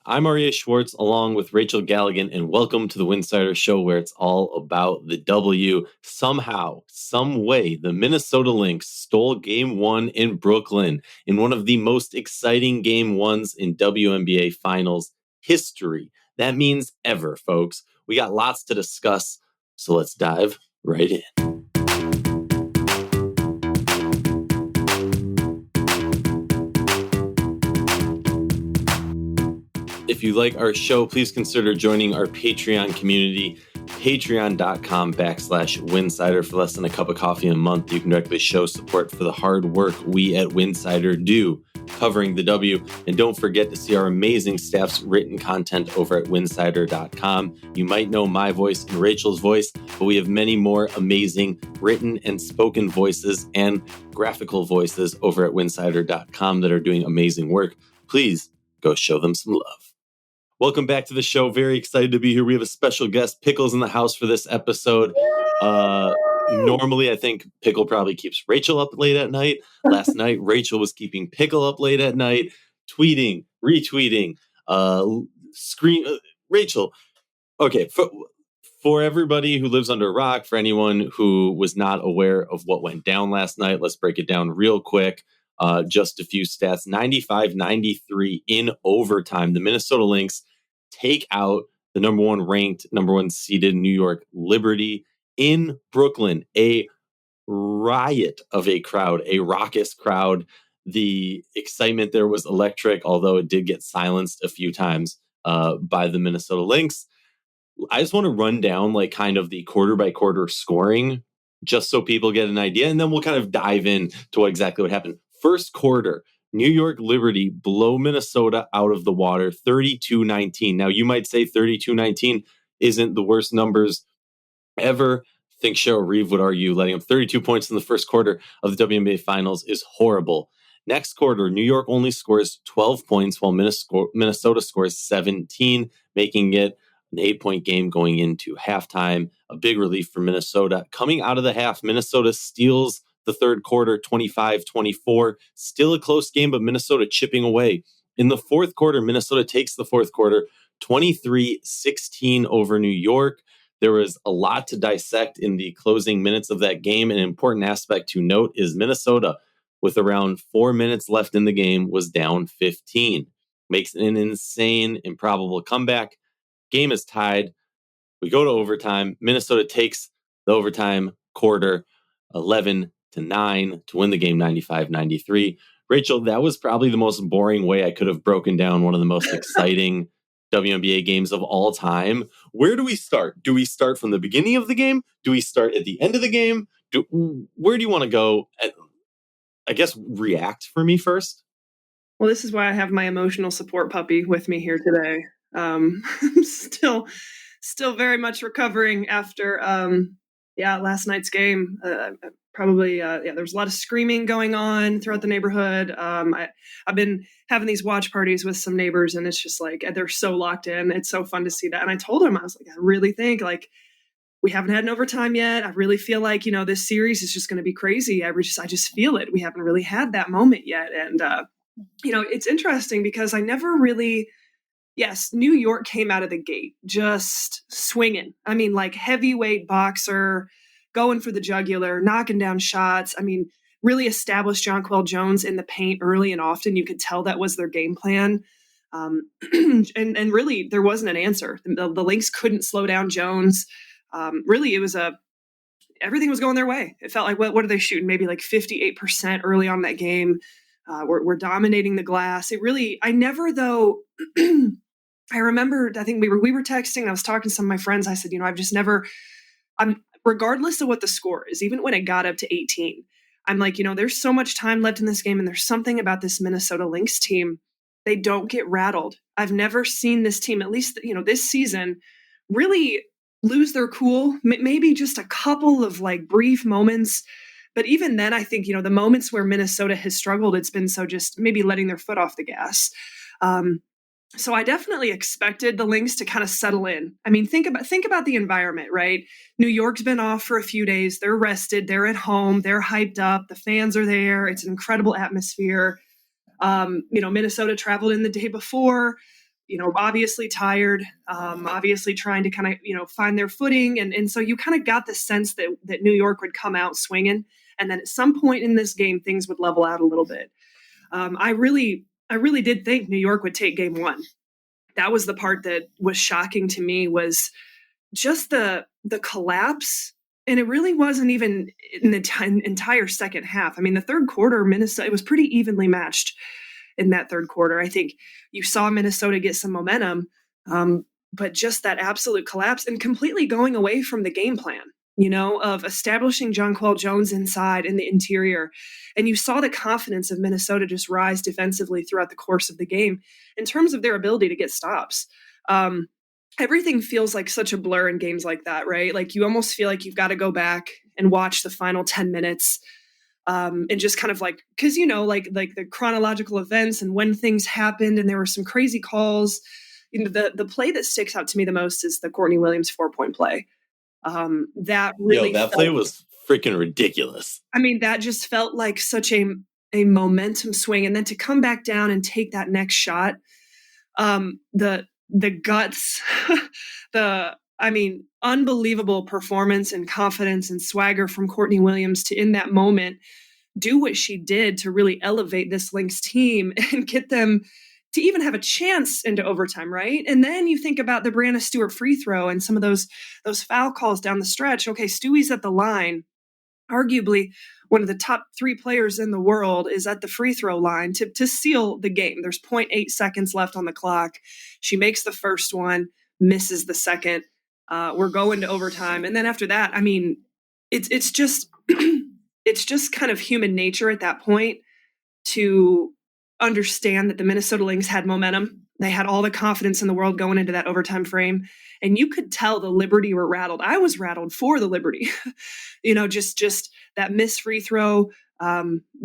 I'm Aria Schwartz along with Rachel Galligan, and welcome to the Winsidr Show, where it's all about the W. Somehow, some way, the Minnesota Lynx stole Game 1 in Brooklyn in one of the most exciting Game 1s in WNBA Finals history. That means ever, folks. We got lots to discuss, so let's dive right in. If you like our show, please consider joining our Patreon community, patreon.com/Winsidr. For less than a cup of coffee a month, you can directly show support for the hard work we at Winsidr do covering the W. And don't forget to see our amazing staff's written content over at winsidr.com. You might know my voice and Rachel's voice, but we have many more amazing written and spoken voices and graphical voices over at winsidr.com that are doing amazing work. Please go show them some love. Welcome back to the show. Very excited to be here. We have a special guest, Pickle's in the house for this episode. Normally, I think Pickle probably keeps Rachel up late at night. Last night, Rachel was keeping Pickle up late at night, tweeting, retweeting, Rachel, okay, for everybody who lives under a rock, for anyone who was not aware of what went down last night, let's break it down real quick. Just a few stats, 95-93 in overtime. The Minnesota Lynx take out the number one seeded New York Liberty in Brooklyn. A riot of a crowd, a raucous crowd. The excitement there was electric, although it did get silenced a few times by the Minnesota Lynx. I just want to run down like kind of the quarter by quarter scoring, just so people get an idea, and then we'll kind of dive in to exactly what happened. First quarter, New York Liberty blow Minnesota out of the water, 32-19. Now, you might say 32-19 isn't the worst numbers ever. I think Cheryl Reeve would argue letting them 32 points in the first quarter of the WNBA Finals is horrible. Next quarter, New York only scores 12 points while Minnesota scores 17, making it an 8-point game going into halftime. A big relief for Minnesota. Coming out of the half, Minnesota steals the third quarter, 25-24. Still a close game, but Minnesota chipping away. In the fourth quarter, Minnesota takes the fourth quarter, 23-16 over New York. There was a lot to dissect in the closing minutes of that game. An important aspect to note is Minnesota, with around 4 minutes left in the game, was down 15. Makes an insane, improbable comeback. Game is tied. We go to overtime. Minnesota takes the overtime quarter, 11-9 to win the game 95-93. Rachel, that was probably the most boring way I could have broken down one of the most exciting WNBA games of all time. Where do we start? Do we start from the beginning of the game? Do we start at the end of the game? Where do you want to go? I guess react for me first. Well, this is why I have my emotional support puppy with me here today. I'm still very much recovering after last night's game. There was a lot of screaming going on throughout the neighborhood. I've been having these watch parties with some neighbors, and it's just like they're so locked in. It's so fun to see that. And I told them, I was like, I really think like we haven't had an overtime yet. I really feel like, this series is just going to be crazy. I just feel it. We haven't really had that moment yet. And, it's interesting because I never really, New York came out of the gate just swinging. I mean, like heavyweight boxer, going for the jugular, knocking down shots. I mean, really established Jonquel Jones in the paint early and often. You could tell that was their game plan. And really, there wasn't an answer. The Lynx couldn't slow down Jones. Really, it was everything was going their way. It felt like, what are they shooting? Maybe like 58% early on in that game. We're dominating the glass. I never though, I remember, I think we were texting, I was talking to some of my friends. I said, regardless of what the score is, even when it got up to 18, I'm like, there's so much time left in this game. And there's something about this Minnesota Lynx team. They don't get rattled. I've never seen this team, at least, this season, really lose their cool. Maybe just a couple of like brief moments. But even then, I think, the moments where Minnesota has struggled, it's been so just maybe letting their foot off the gas. So I definitely expected the Lynx to kind of settle in. I mean, think about the environment, right? New York's been off for a few days. They're rested. They're at home. They're hyped up. The fans are there. It's an incredible atmosphere. Minnesota traveled in the day before. obviously tired, obviously trying to kind of, find their footing. And so you kind of got the sense that New York would come out swinging. And then at some point in this game, things would level out a little bit. I really did think New York would take game one. That was the part that was shocking to me, was just the collapse. And it really wasn't even in the entire second half. I mean, the third quarter, Minnesota, it was pretty evenly matched in that third quarter. I think you saw Minnesota get some momentum, but just that absolute collapse and completely going away from the game plan, of establishing Jonquel Jones inside in the interior. And you saw the confidence of Minnesota just rise defensively throughout the course of the game in terms of their ability to get stops. Everything feels like such a blur in games like that, right? Like you almost feel like you've got to go back and watch the final 10 minutes and just kind of because, like the chronological events and when things happened, and there were some crazy calls. The play that sticks out to me the most is the Courtney Williams 4-point play. That really play was freaking ridiculous. I mean, that just felt like such a momentum swing. And then to come back down and take that next shot, the guts, unbelievable performance and confidence and swagger from Courtney Williams to, in that moment, do what she did to really elevate this Lynx team and get them to even have a chance into overtime, right? And then you think about the Brianna Stewart free throw and some of those foul calls down the stretch. Okay, Stewie's at the line. Arguably one of the top 3 players in the world is at the free throw line to seal the game. There's 0.8 seconds left on the clock. She makes the first one, misses the second. We're going to overtime. And then after that, I mean, it's just it's just kind of human nature at that point to understand that the Minnesota Lynx had momentum. They had all the confidence in the world going into that overtime frame. And you could tell the Liberty were rattled. I was rattled for the Liberty. Just that missed free throw,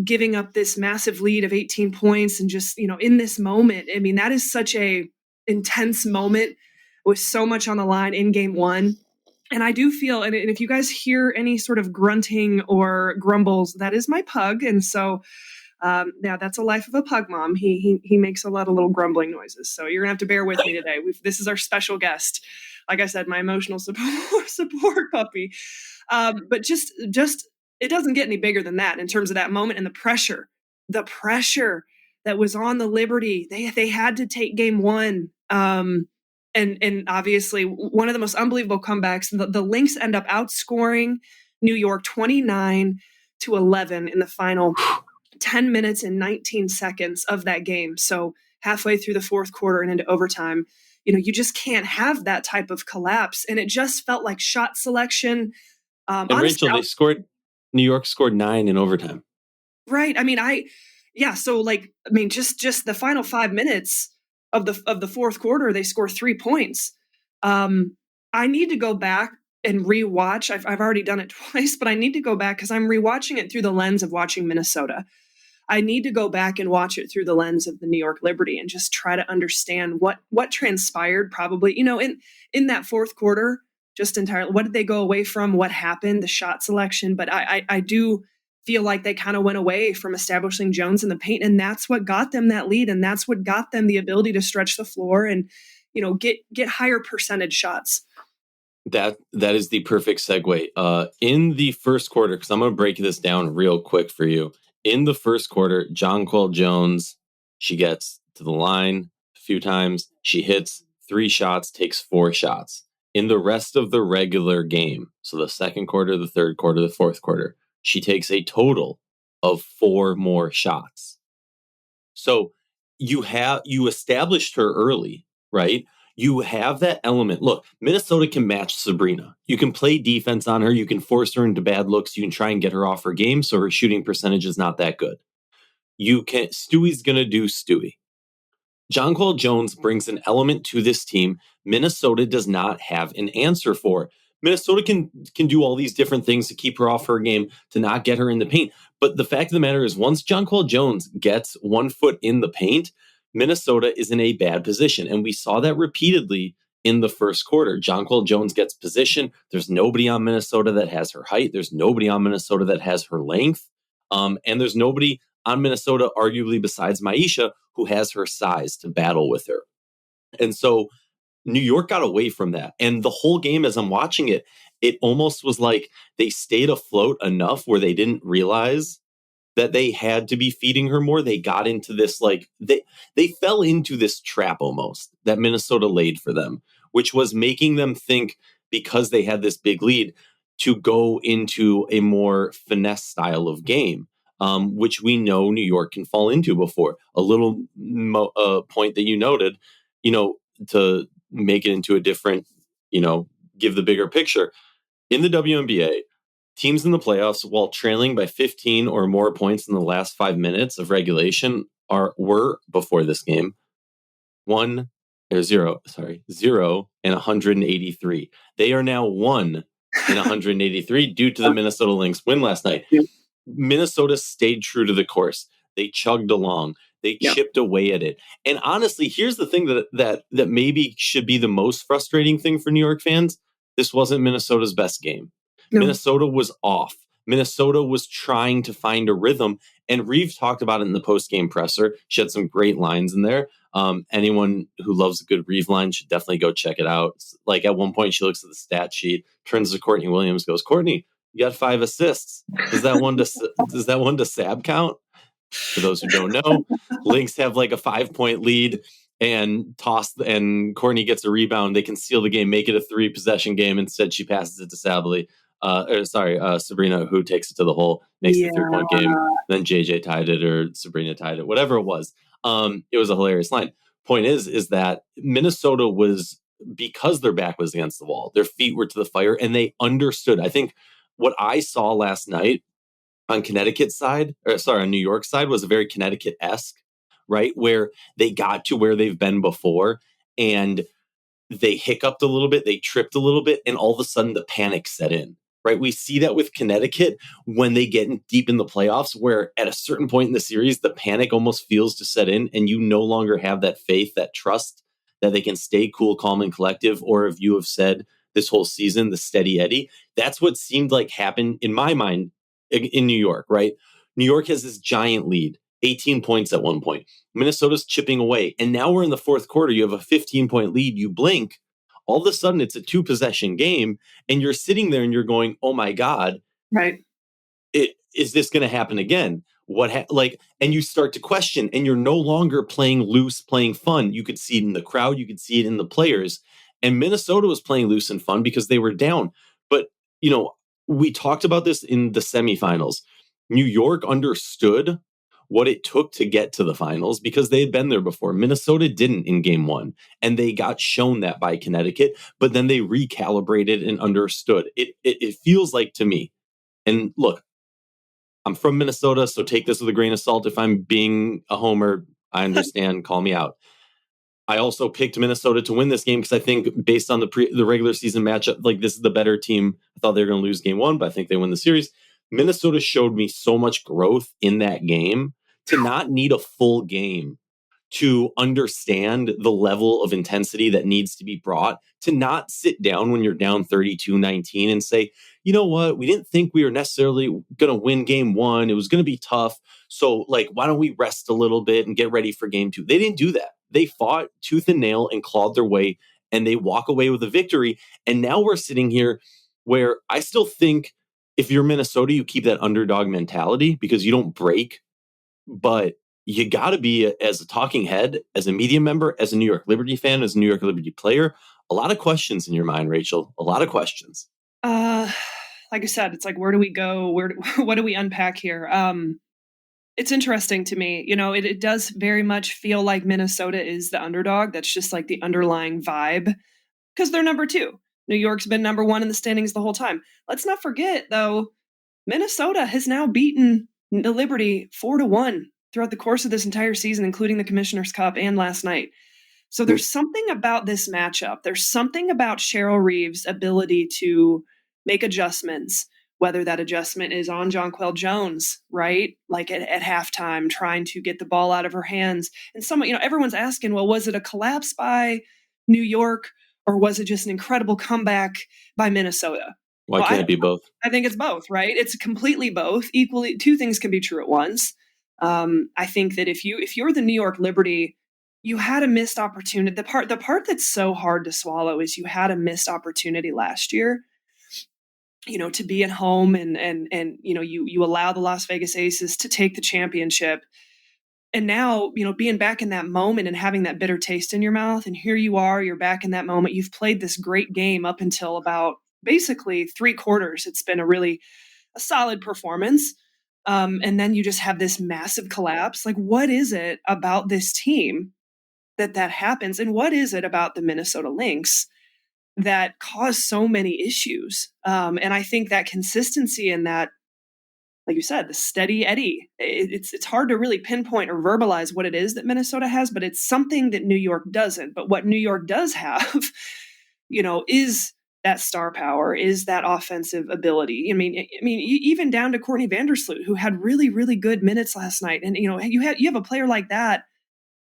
giving up this massive lead of 18 points. And just, in this moment, I mean, that is such a intense moment with so much on the line in game one. And I do feel, and if you guys hear any sort of grunting or grumbles, that is my pug. And so that's a life of a pug mom. He makes a lot of little grumbling noises. So you're gonna have to bear with me today. This is our special guest. Like I said, my emotional support puppy. But just it doesn't get any bigger than that in terms of that moment and the pressure that was on the Liberty. They had to take game one. And obviously one of the most unbelievable comebacks. The Lynx end up outscoring New York 29-11 in the final 10 minutes and 19 seconds of that game. So halfway through the fourth quarter and into overtime, you just can't have that type of collapse. And it just felt like shot selection. And honestly, Rachel, New York scored 9 in overtime. Right. I mean, just the final 5 minutes of the fourth quarter, they score 3 points. I need to go back and rewatch. I've already done it twice, but I need to go back because I'm rewatching it through the lens of watching Minnesota. I need to go back and watch it through the lens of the New York Liberty and just try to understand what transpired probably, in that fourth quarter, just entirely. What did they go away from? What happened? The shot selection. But I do feel like they kind of went away from establishing Jones in the paint, and that's what got them that lead, and that's what got them the ability to stretch the floor and, get higher percentage shots. That is the perfect segue. In the first quarter, because I'm going to break this down real quick for you. In the first quarter, Jonquel Jones, she gets to the line a few times. She hits 3 shots, takes 4 shots. In the rest of the regular game, so the second quarter, the third quarter, the fourth quarter, she takes a total of 4 more shots. So you established her early, right? You have that element. Look, Minnesota can match Sabrina. You can play defense on her. You can force her into bad looks. You can try and get her off her game so her shooting percentage is not that good. Stewie's going to do Stewie. Jonquel Jones brings an element to this team Minnesota does not have an answer for. Minnesota can do all these different things to keep her off her game, to not get her in the paint. But the fact of the matter is, once Jonquel Jones gets 1 foot in the paint, Minnesota is in a bad position. And we saw that repeatedly in the first quarter. Jonquel Jones gets position. There's nobody on Minnesota that has her height. There's nobody on Minnesota that has her length. And there's nobody on Minnesota, arguably besides Maisha, who has her size to battle with her. And so New York got away from that. And the whole game, as I'm watching it, it almost was like they stayed afloat enough where they didn't realize that they had to be feeding her more. They got into this, like, they fell into this trap almost that Minnesota laid for them, which was making them think, because they had this big lead, to go into a more finesse style of game, which we know New York can fall into before. A little point that you noted, to make it into a different, give the bigger picture. In the WNBA, teams in the playoffs, while trailing by 15 or more points in the last 5 minutes of regulation, were before this game 0 and 183. They are now 1 and 183 due to the Minnesota Lynx win last night. Minnesota stayed true to the course. They chugged along. They chipped away at it. And honestly, here's the thing that maybe should be the most frustrating thing for New York fans. This wasn't Minnesota's best game. No. Minnesota was off. Minnesota was trying to find a rhythm. And Reeve talked about it in the post-game presser. She had some great lines in there. Anyone who loves a good Reeve line should definitely go check it out. Like, at one point, she looks at the stat sheet, turns to Courtney Williams, goes, "Courtney, you got 5 assists. Does that one to Sab count?" For those who don't know, Lynx have like a 5-point lead and Courtney gets a rebound. They can seal the game, make it a 3-possession game. Instead, she passes it to Sabrina, who takes it to the hole, makes the 3-point game. Then JJ tied it, or Sabrina tied it, whatever it was. It was a hilarious line. Point is that Minnesota was, because their back was against the wall, their feet were to the fire, and they understood. I think what I saw last night on on New York side, was a very Connecticut-esque, right? Where they got to where they've been before, and they hiccuped a little bit, they tripped a little bit, and all of a sudden the panic set in, right? We see that with Connecticut when they get deep in the playoffs, where at a certain point in the series, the panic almost feels to set in, and you no longer have that faith, that trust that they can stay cool, calm, and collective, or if you have said this whole season, the steady Eddie. That's what seemed like happened in my mind in New York, right? New York has this giant lead, 18 points at one point. Minnesota's chipping away. And now we're in the fourth quarter. You have a 15-point lead. You blink. All of a sudden, it's a 2-possession game. And you're sitting there and you're going, oh my God. Right. Is this going to happen again? And you start to question, and you're no longer playing loose, playing fun. You could see it in the crowd. You could see it in the players. And Minnesota was playing loose and fun because they were down. But, we talked about this in the semifinals. New York understood what it took to get to the finals because they had been there before. Minnesota didn't in game 1, and they got shown that by Connecticut, but then they recalibrated and understood. It feels like to me, and look, I'm from Minnesota, so take this with a grain of salt. If I'm being a homer, I understand, call me out. I also picked Minnesota to win this game because I think, based on the regular season matchup, like, this is the better team. I thought they were going to lose game 1, but I think they win the series. Minnesota showed me so much growth in that game to not need a full game to understand the level of intensity that needs to be brought, to not sit down when you're down 32-19 and say, you know what, we didn't think we were necessarily going to win game 1. It was going to be tough. So, why don't we rest a little bit and get ready for game 2? They didn't do that. They fought tooth and nail and clawed their way, and they walk away with a victory. And now we're sitting here where I still think, if you're Minnesota, you keep that underdog mentality because you don't break. But you got to be, as a talking head, as a media member, as a New York Liberty fan, as a New York Liberty player, a lot of questions in your mind, Rachel. A lot of questions. Like I said, it's like, where do we go? What do we unpack here? It's interesting to me. It does very much feel like Minnesota is the underdog. That's just like the underlying vibe, because they're number 2. New York's been number 1 in the standings the whole time. Let's not forget, though, Minnesota has now beaten the Liberty 4-1 throughout the course of this entire season, including the Commissioner's Cup and last night. So there's something about this matchup. There's something about Cheryl Reeve's ability to make adjustments, whether that adjustment is on Jonquel Jones, right? Like at halftime, trying to get the ball out of her hands. And everyone's asking, well, was it a collapse by New York, or was it just an incredible comeback by Minnesota? Why can't it be both? I think it's both, right? It's completely both. Equally, two things can be true at once. I think that if you're the New York Liberty, you had a missed opportunity. The part that's so hard to swallow is you had a missed opportunity last year, to be at home and you allow the Las Vegas Aces to take the championship. And now, being back in that moment and having that bitter taste in your mouth, and here you are, you're back in that moment. You've played this great game up until about basically 3 quarters. It's been a solid performance. And then you just have this massive collapse. Like, what is it about this team that happens? And what is it about the Minnesota Lynx that caused so many issues? And I think that consistency and that, like you said, the steady Eddie, it's hard to really pinpoint or verbalize what it is that Minnesota has, but it's something that New York doesn't. But what New York does have, is that star power, is that offensive ability. I mean, even down to Courtney Vandersloot, who had really, really good minutes last night. And, you have a player like that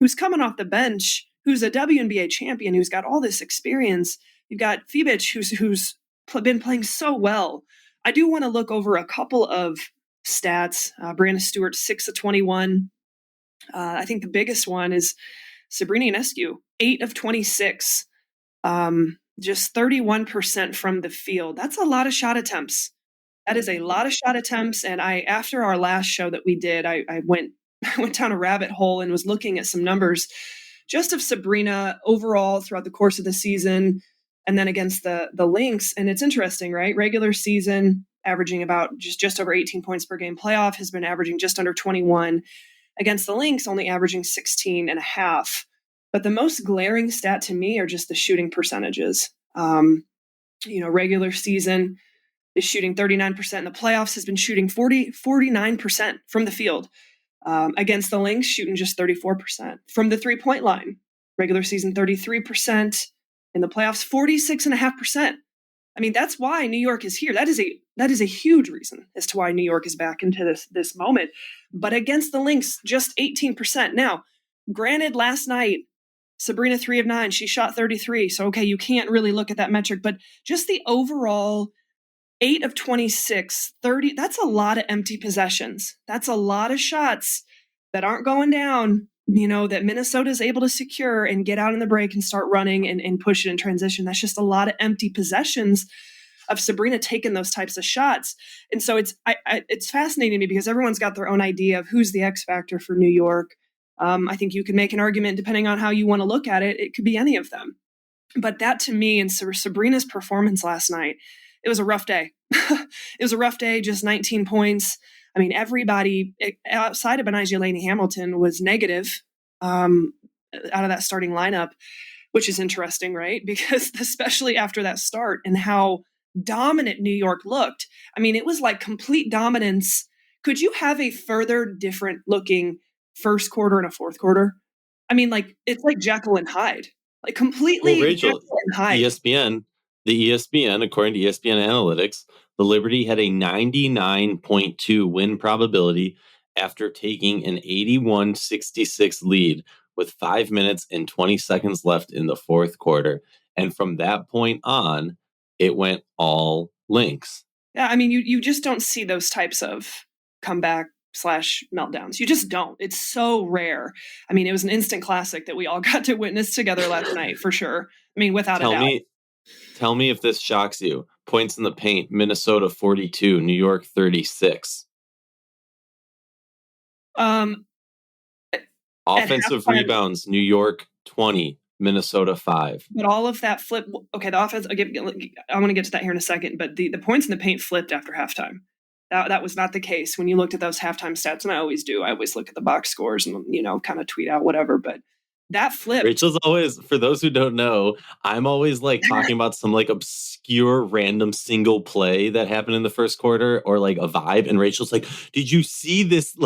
who's coming off the bench, who's a WNBA champion, who's got all this experience. You've got Fibic, who's been playing so well. I do want to look over a couple of stats. Brianna Stewart, 6 of 21. I think the biggest one is Sabrina Ionescu, 8 of 26. Just 31% from the field. That's a lot of shot attempts. That is a lot of shot attempts. And after our last show that we did, I went down a rabbit hole and was looking at some numbers just of Sabrina overall throughout the course of the season, and then against the Lynx. And it's interesting, right? Regular season, averaging about just over 18 points per game. Playoff has been averaging just under 21. Against the Lynx, only averaging 16 and a half. But the most glaring stat to me are just the shooting percentages. Regular season is shooting 39%. In the playoffs has been shooting 49% from the field. Against the Lynx, shooting just 34%. From the 3-point line, regular season 33%. In the playoffs, 46.5%. I mean, that's why New York is here. That is a huge reason as to why New York is back into this moment. But against the Lynx, just 18%. Now, granted, last night, Sabrina 3 of 9, she shot 33. So, okay, you can't really look at that metric, but just the overall 8 of 26, 30, that's a lot of empty possessions. That's a lot of shots that aren't going down, that Minnesota is able to secure and get out in the break and start running and push it in transition. That's just a lot of empty possessions of Sabrina taking those types of shots. And so it's fascinating to me because everyone's got their own idea of who's the X factor for New York. I think you could make an argument depending on how you want to look at it. It could be any of them. But that to me and Sabrina's performance last night, it was a rough day. It was a rough day, just 19 points. I mean, everybody outside of Benizia Laney-Hamilton was negative out of that starting lineup, which is interesting, right? Because especially after that start and how dominant New York looked. I mean, it was like complete dominance. Could you have a further different looking first quarter and a fourth quarter? I mean, it's like Jekyll and Hyde, like completely. Well, Rachel, Jekyll and Hyde. ESPN, according to ESPN Analytics, the Liberty had a 99.2 win probability after taking an 81-66 lead with 5 minutes and 20 seconds left in the fourth quarter. And from that point on, it went all Lynx. Yeah, I mean, you just don't see those types of comeback /meltdowns. You just don't. It's so rare. I mean, it was an instant classic that we all got to witness together last night, for sure. I mean, without a doubt. Tell me if this shocks you. Points in the paint, Minnesota 42, New York 36. Offensive rebounds, New York 20, Minnesota 5. But all of that flip. Okay, the offense. I want to get to that here in a second. But the points in the paint flipped after halftime. That was not the case when you looked at those halftime stats, and I always do. I always look at the box scores and kind of tweet out whatever. But that flip. Rachel's always, for those who don't know, I'm always talking about some obscure random single play that happened in the first quarter or a vibe. And Rachel's like, did you see this?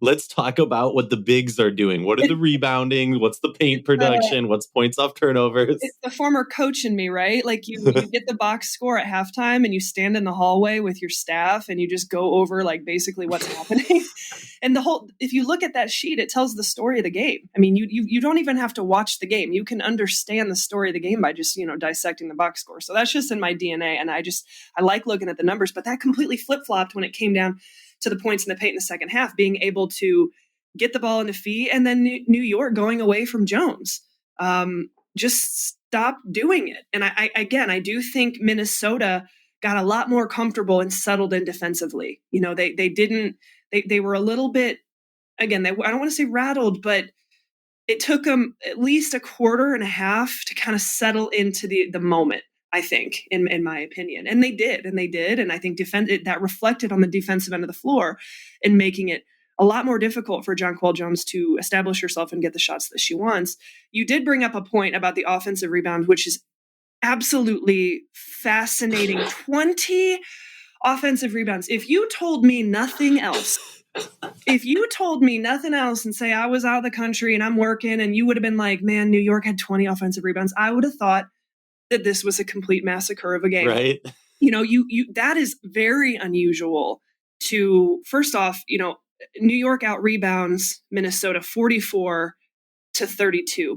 Let's talk about what the bigs are doing. What are the rebounding? What's the paint production? What's points off turnovers? It's the former coach in me, right? You get the box score at halftime and you stand in the hallway with your staff and you just go over basically what's happening. And if you look at that sheet, it tells the story of the game. I mean, you don't even have to watch the game. You can understand the story of the game by just, dissecting the box score. So that's just in my DNA. And I like looking at the numbers, but that completely flip-flopped when it came down to the points in the paint in the second half, being able to get the ball in the feet, and then New York going away from Jones. Just stop doing it. And I do think Minnesota got a lot more comfortable and settled in defensively. They were a little bit, again, I don't want to say rattled, but it took them at least a quarter and a half to kind of settle into the moment, I think, in my opinion. And they did. And I think that reflected on the defensive end of the floor in making it a lot more difficult for Jonquel Jones to establish herself and get the shots that she wants. You did bring up a point about the offensive rebound, which is absolutely fascinating. 20 offensive rebounds. If you told me nothing else and say I was out of the country and I'm working and you would have been like, man, New York had 20 offensive rebounds, I would have thought that this was a complete massacre of a game. Right. That is very unusual to, first off, New York out rebounds Minnesota 44-32,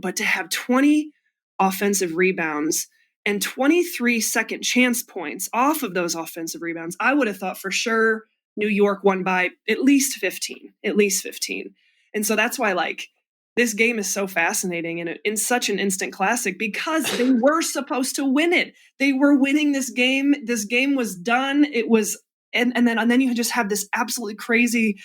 but to have 20 offensive rebounds and 23 second chance points off of those offensive rebounds, I would have thought for sure New York won by at least 15. And so that's why this game is so fascinating and in such an instant classic because they were supposed to win it. They were winning this game. This game was done. It was, and then you just have this absolutely crazy,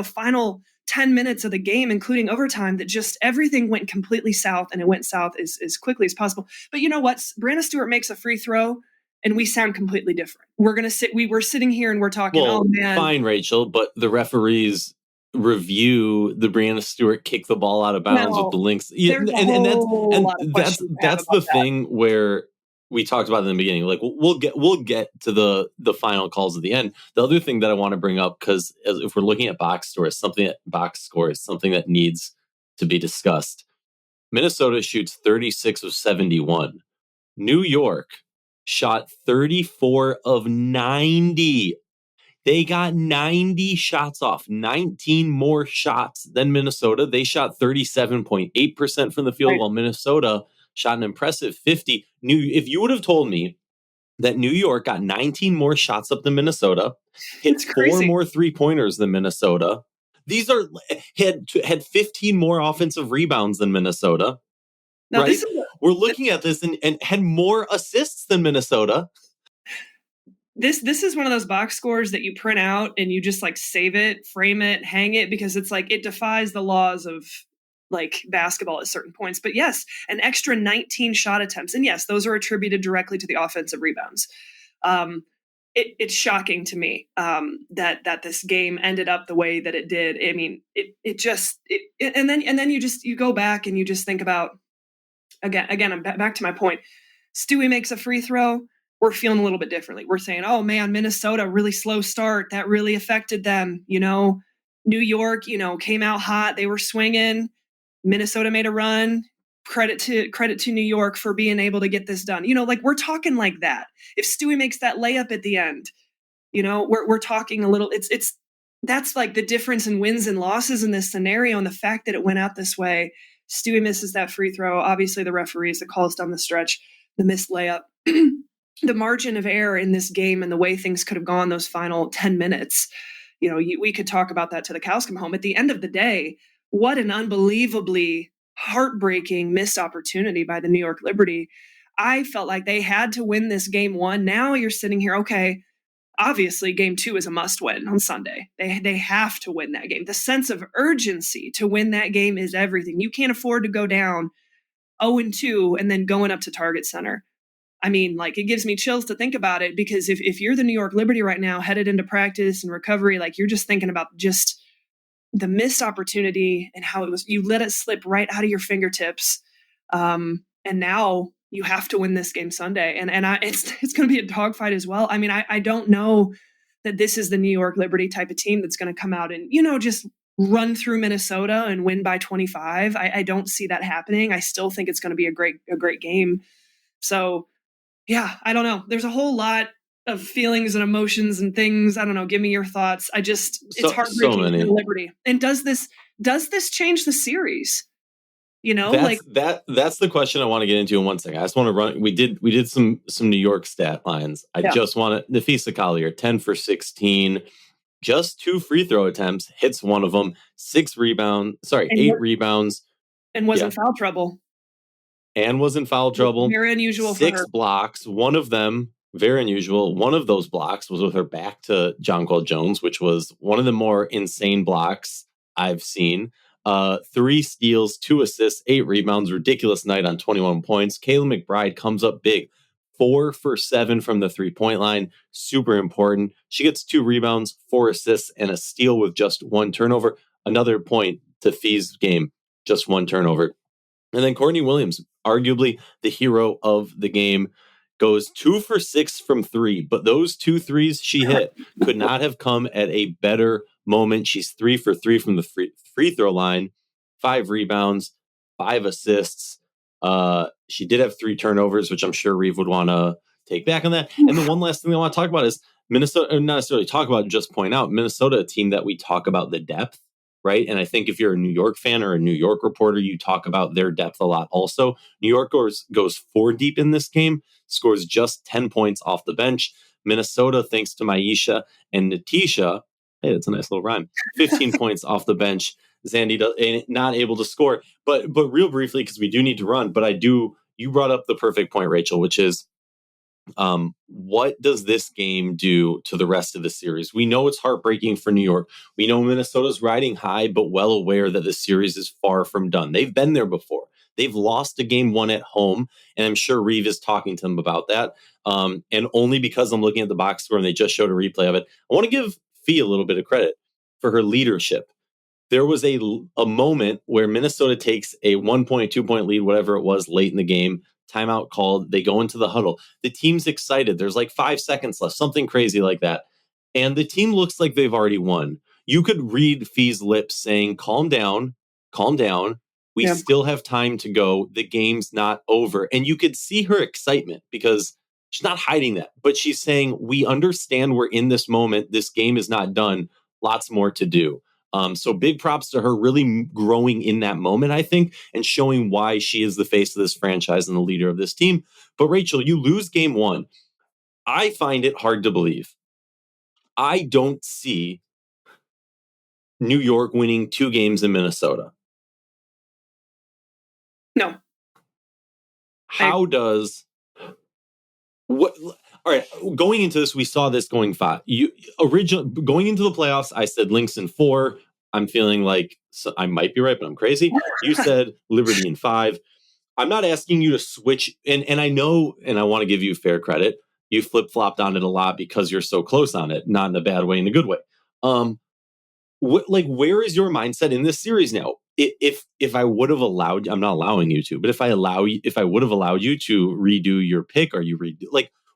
final 10 minutes of the game, including overtime, that just everything went completely south, and it went south as quickly as possible. But you know what? Brianna Stewart makes a free throw and we sound completely different. We were sitting here and we're talking, well, oh man. Fine, Rachel, but the referees review the Brianna Stewart kick the ball out of bounds with the Lynx. That's the thing where we talked about in the beginning. Like we'll get to the final calls at the end. The other thing that I want to bring up, because if we're looking at box scores, something that needs to be discussed. Minnesota shoots 36 of 71. New York shot 34 of 90. They got 90 shots off, 19 more shots than Minnesota. They shot 37.8% from the field, while Minnesota shot an impressive 50. If you would have told me that New York got 19 more shots up than Minnesota, hit 4 more three-pointers than Minnesota, these had 15 more offensive rebounds than Minnesota. Now, right? We're looking at this and had more assists than Minnesota. This is one of those box scores that you print out and you just save it, frame it, hang it, because it's it defies the laws of basketball at certain points. But yes, an extra 19 shot attempts. And yes, those are attributed directly to the offensive rebounds. It's shocking to me that this game ended up the way that it did. I mean, and then you go back and you just think about, again, I'm back to my point. Stewie makes a free throw. We're feeling a little bit differently. We're saying, oh man, Minnesota, really slow start. That really affected them. New York, came out hot. They were swinging. Minnesota made a run. Credit to New York for being able to get this done. We're talking like that. If Stewie makes that layup at the end, we're talking a little, that's the difference in wins and losses in this scenario. And the fact that it went out this way, Stewie misses that free throw. Obviously the referees that call us down the stretch, the missed layup, the margin of error in this game and the way things could have gone those final 10 minutes. We could talk about that till the cows come home. At the end of the day, what an unbelievably heartbreaking missed opportunity by the New York Liberty. I felt like they had to win this game one. Now you're sitting here, okay, obviously game two is a must win on Sunday. They have to win that game. The sense of urgency to win that game is everything. You can't afford to go down 0-2 and then going up to Target Center. I mean, it gives me chills to think about it, because if you're the New York Liberty right now, headed into practice and recovery, you're just thinking about just the missed opportunity and how you let it slip right out of your fingertips. And now you have to win this game Sunday. And it's going to be a dogfight as well. I mean, I don't know that this is the New York Liberty type of team that's going to come out and, just run through Minnesota and win by 25. I don't see that happening. I still think it's going to be a great game. So yeah, I don't know. There's a whole lot of feelings and emotions and things. I don't know. Give me your thoughts. It's heartbreaking for Liberty. And does this change the series? That's the question I want to get into in 1 second. I just want to run. We did some New York stat lines. I just want to, Nafisa Collier, 10 for 16, just 2 free throw attempts, hits one of them, 8 rebounds. And was in foul trouble. And was in foul trouble. Very unusual 6 for her. blocks. One of them, very unusual. One of those blocks was with her back to Jonquel Jones, which was one of the more insane blocks I've seen. 3 steals, 2 assists, 8 rebounds. Ridiculous night on 21 points. Kayla McBride comes up big. 4 for 7 from the 3-point line. Super important. She gets 2 rebounds, 4 assists, and a steal with just 1 turnover. Another point to Fee's game, just 1 turnover. And then Courtney Williams, arguably the hero of the game, goes 2 for 6 from 3. But those 2 threes she hit could not have come at a better moment. She's 3 for 3 from the free throw line, 5 rebounds, 5 assists. She did have 3 turnovers, which I'm sure Reeve would want to take back on that. And the one last thing I want to talk about is Minnesota, not necessarily talk about, just point out, Minnesota, a team that we talk about the depth, right? And I think if you're a New York fan or a New York reporter, you talk about their depth a lot also. New York goes 4 deep in this game, scores just 10 points off the bench. Minnesota, thanks to Maisha and Natisha, hey, that's a nice little rhyme, 15 points off the bench. Zandy not able to score. But real briefly, because we do need to run, but you brought up the perfect point, Rachel, which is what does this game do to the rest of the series? We know it's heartbreaking for New York. We know Minnesota's riding high, but well aware that the series is far from done. They've been there before. They've lost a game 1 at home, and I'm sure Reeve is talking to them about that. And only because I'm looking at the box score and they just showed a replay of it, I want to give Fee a little bit of credit for her leadership. There was a moment where Minnesota takes a 1-point, 2-point lead, whatever it was, late in the game. Timeout called. They go into the huddle. The team's excited. There's like 5 seconds left, something crazy like that. And the team looks like they've already won. You could read Fee's lips saying, calm down, calm down. We still have time to go. The game's not over. And you could see her excitement because she's not hiding that. But she's saying, we understand we're in this moment. This game is not done. Lots more to do. So big props to her really growing in that moment, I think, and showing why she is the face of this franchise and the leader of this team. But Rachel, you lose game 1. I find it hard to believe. I don't see New York winning 2 games in Minnesota. No. How does... What? All right, going into this, we saw this going 5. Going into the playoffs, I said Lynx in 4. I'm feeling like I might be right, but I'm crazy. You said Liberty in 5. I'm not asking you to switch, and I know, and I want to give you fair credit. You flip-flopped on it a lot because you're so close on it, not in a bad way, in a good way. Where is your mindset in this series now? If I would have allowed, I'm not allowing you to, but if I would have allowed you to redo your pick, or you redo,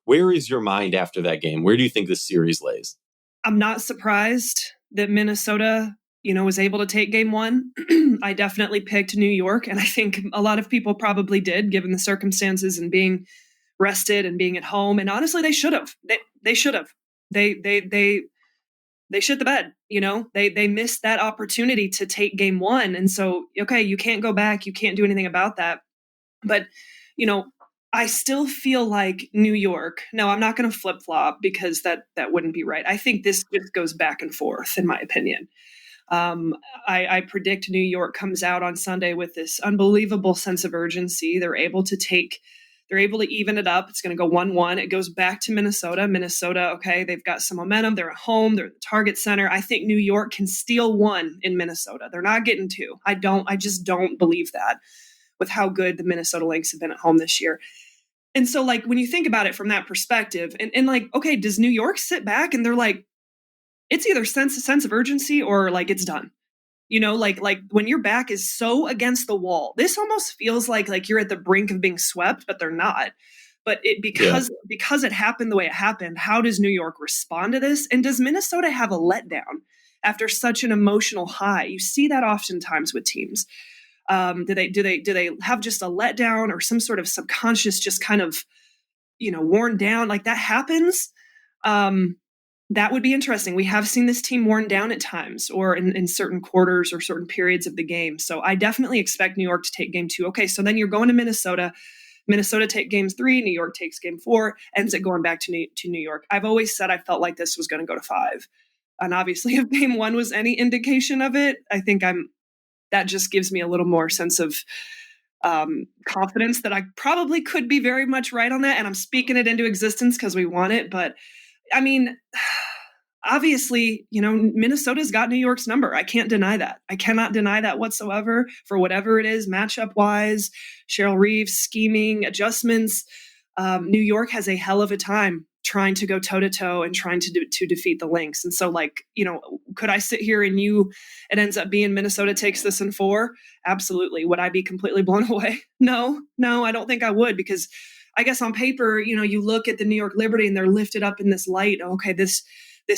where is your mind after that game? Where do you think this series lays? I'm not surprised that Minnesota, was able to take game 1. I definitely picked New York, and I think a lot of people probably did, given the circumstances and being rested and being at home. And honestly, they should have. They should have. They shit the bed. They missed that opportunity to take game 1, and so okay, you can't go back. You can't do anything about that. But I still feel like New York. No, I'm not going to flip flop because that wouldn't be right. I think this just goes back and forth, in my opinion. I predict New York comes out on Sunday with this unbelievable sense of urgency. They're able to even it up. It's going to go 1-1. It goes back to Minnesota. Minnesota, okay, they've got some momentum. They're at home. They're at the Target Center. I think New York can steal 1 in Minnesota. They're not getting 2. I just don't believe that with how good the Minnesota Lynx have been at home this year. And so, when you think about it from that perspective, and okay, does New York sit back and they're like, it's either sense of urgency or it's done. When your back is so against the wall, this almost feels like you're at the brink of being swept, but they're not. But because it happened the way it happened, how does New York respond to this? And does Minnesota have a letdown after such an emotional high? You see that oftentimes with teams. Do they have just a letdown or some sort of subconscious, just kind of, worn down? That happens. That would be interesting. We have seen this team worn down at times or in certain quarters or certain periods of the game. So I definitely expect New York to take game 2. Okay, so then you're going to Minnesota. Minnesota take game 3. New York takes game 4. Ends it going back to New York. I've always said I felt like this was going to go to 5. And obviously, if game one was any indication of it, I think that just gives me a little more sense of confidence that I probably could be very much right on that. And I'm speaking it into existence because we want it. But I mean, obviously, Minnesota's got New York's number. I can't deny that. I cannot deny that whatsoever for whatever it is, matchup wise, Cheryl Reeves, scheming, adjustments. New York has a hell of a time trying to go toe to toe and trying to defeat the Lynx. And so, could I sit here and it ends up being Minnesota takes this in 4? Absolutely. Would I be completely blown away? No, I don't think I would, because I guess on paper, you look at the New York Liberty and they're lifted up in this light. Okay, this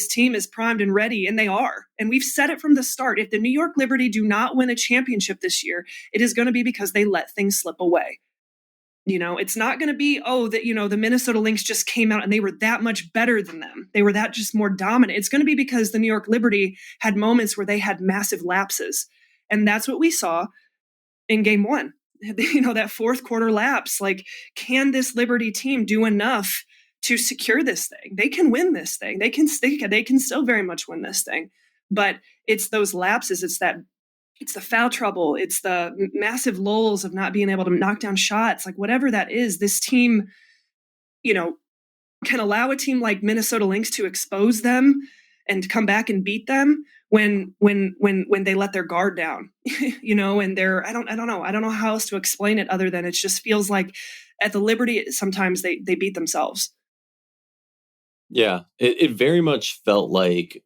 team is primed and ready, and they are. And we've said it from the start. If the New York Liberty do not win a championship this year, it is going to be because they let things slip away. It's not going to be, the Minnesota Lynx just came out and they were that much better than them. They were that just more dominant. It's going to be because the New York Liberty had moments where they had massive lapses. And that's what we saw in game one. That fourth quarter lapse. Can this Liberty team do enough to secure this thing? They can win this thing. They can still very much win this thing. But it's those lapses. It's the foul trouble. It's the massive lulls of not being able to knock down shots. Whatever that is, this team, can allow a team like Minnesota Lynx to expose them and come back and beat them when they let their guard down, and I don't know how else to explain it other than it just feels like at the Liberty, sometimes they beat themselves. Yeah, it very much felt like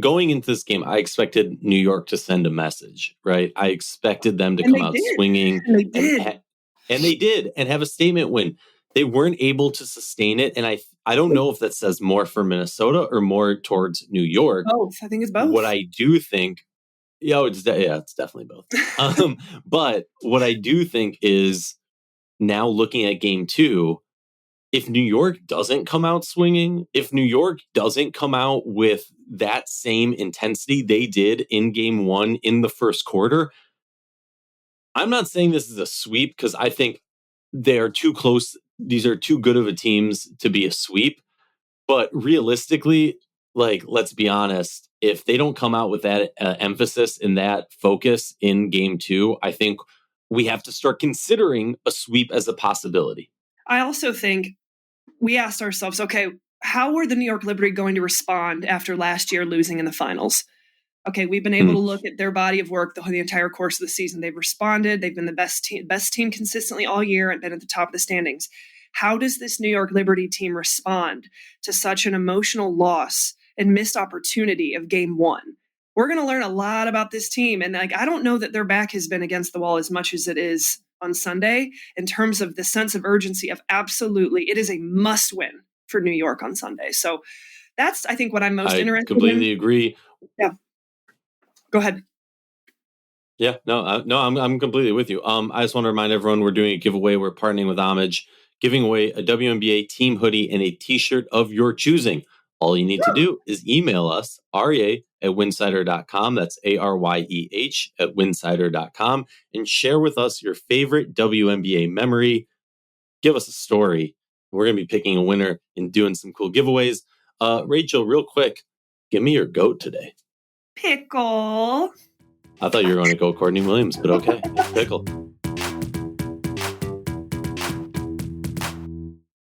going into this game, I expected New York to send a message, right? I expected them to come out swinging. And they did. And they did, and have a statement win. They weren't able to sustain it. And I don't know if that says more for Minnesota or more towards New York. Both. I think it's both. What I do think, it's definitely both. But what I do think is, now looking at game 2, if New York doesn't come out swinging, if New York doesn't come out with that same intensity they did in game 1 in the first quarter, I'm not saying this is a sweep, because I think they are too close. These are too good of a teams to be a sweep. But realistically, let's be honest, if they don't come out with that emphasis and that focus in game 2, I think we have to start considering a sweep as a possibility. I also think we asked ourselves, okay, how were the New York Liberty going to respond after last year losing in the finals? Okay, we've been able to look at their body of work the entire course of the season. They've responded. They've been the best team consistently all year and been at the top of the standings. How does this New York Liberty team respond to such an emotional loss and missed opportunity of game 1? We're going to learn a lot about this team. And I don't know that their back has been against the wall as much as it is on Sunday in terms of the sense of urgency of absolutely, it is a must win for New York on Sunday. So that's, I think, what I'm most interested in. I completely agree. Yeah. Go ahead. Yeah, I'm completely with you. I just want to remind everyone we're doing a giveaway. We're partnering with Homage, giving away a WNBA team hoodie and a t-shirt of your choosing. All you need to do is email us, REA@winsidr.com. That's ARYEH @winsidr.com, and share with us your favorite WNBA memory. Give us a story. We're going to be picking a winner and doing some cool giveaways. Rachel, real quick, give me your GOAT today. Pickle. I thought you were going to go Courtney Williams, but okay. Pickle.